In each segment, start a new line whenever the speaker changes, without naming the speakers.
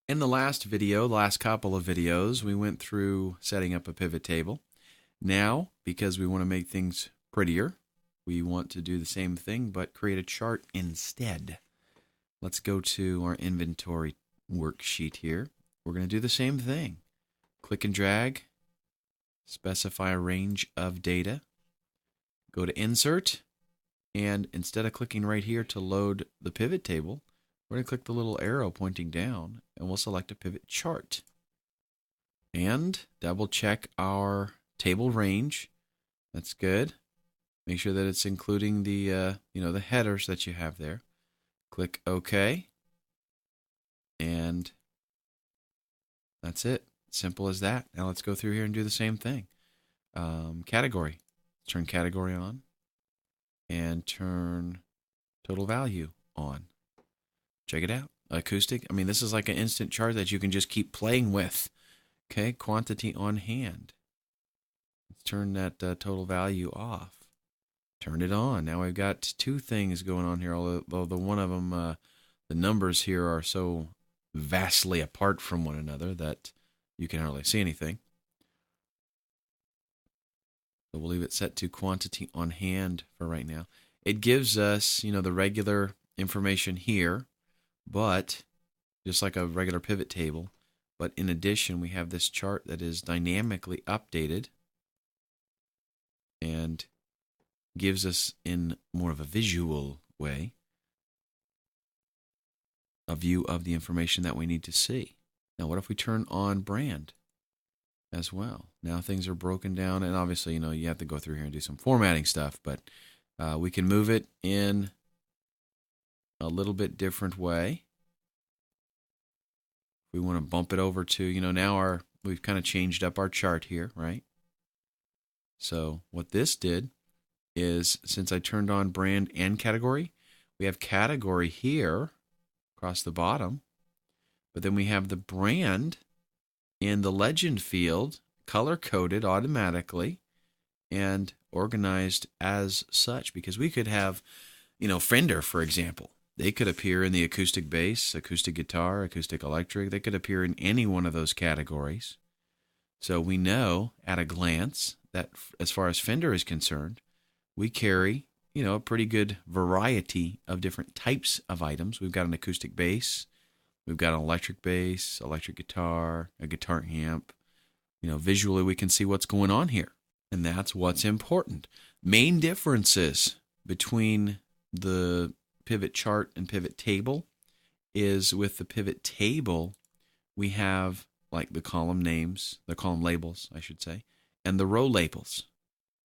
In the last video, the last couple of videos, we went through setting up a pivot table. Now, because we want to make things prettier, we want to do the same thing but create a chart instead. Let's go to our inventory worksheet here. We're going to do the same thing. Click and drag, specify a range of data, go to Insert, and instead of clicking right here to load the pivot table, we're going to click the little arrow pointing down, and we'll select a pivot chart. And double check our table range. That's good. Make sure that it's including the the headers that you have there. Click OK, and that's it. Simple as that. Now let's go through here and do the same thing. Category. Turn category on, and turn total value on. Check it out. Acoustic. I mean, this is like an instant chart that you can just keep playing with. Okay, quantity on hand. Let's turn that total value off. Turn it on. Now we've got two things going on here, although the one of them, the numbers here are so vastly apart from one another that you can hardly see anything. So we'll leave it set to quantity on hand for right now. It gives us, the regular information here, but just like a regular pivot table. But in addition, we have this chart that is dynamically updated and gives us, in more of a visual way, a view of the information that we need to see. Now, what if we turn on brand as well? Now things are broken down, and obviously, you have to go through here and do some formatting stuff, but we can move it in a little bit different way. We want to bump it over to, now we've kind of changed up our chart here, right? So what this did is, since I turned on brand and category, we have category here across the bottom, but then we have the brand in the legend field, color-coded automatically and organized as such, because we could have, Fender, for example. They could appear in the acoustic bass, acoustic guitar, acoustic electric. They could appear in any one of those categories. So we know at a glance that as far as Fender is concerned, we carry, a pretty good variety of different types of items. We've got an acoustic bass. We've got an electric bass, electric guitar, a guitar amp. Visually we can see what's going on here. And that's what's important. Main differences between the pivot chart and pivot table is, with the pivot table, we have like the column names, the column labels, I should say, and the row labels.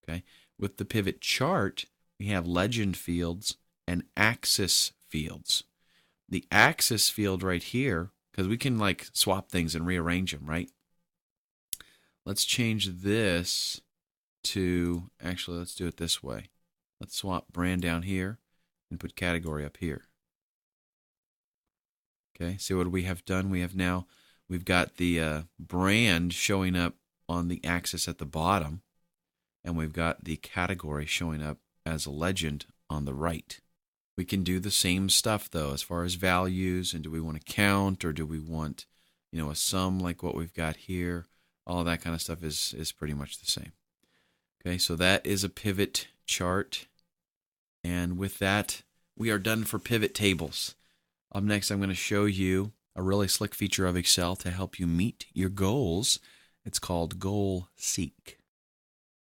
Okay. With the pivot chart, we have legend fields and axis fields. The axis field right here, because we can swap things and rearrange them, right? Let's change this to, actually, let's do it this way. Let's swap brand down here and put category up here. Okay, see what we have done? We've got the brand showing up on the axis at the bottom, and we've got the category showing up as a legend on the right. We can do the same stuff, though, as far as values, and do we want to count, or do we want, a sum like what we've got here? All that kind of stuff is pretty much the same. Okay, so that is a pivot chart. And with that, we are done for pivot tables. Up next, I'm going to show you a really slick feature of Excel to help you meet your goals. It's called Goal Seek.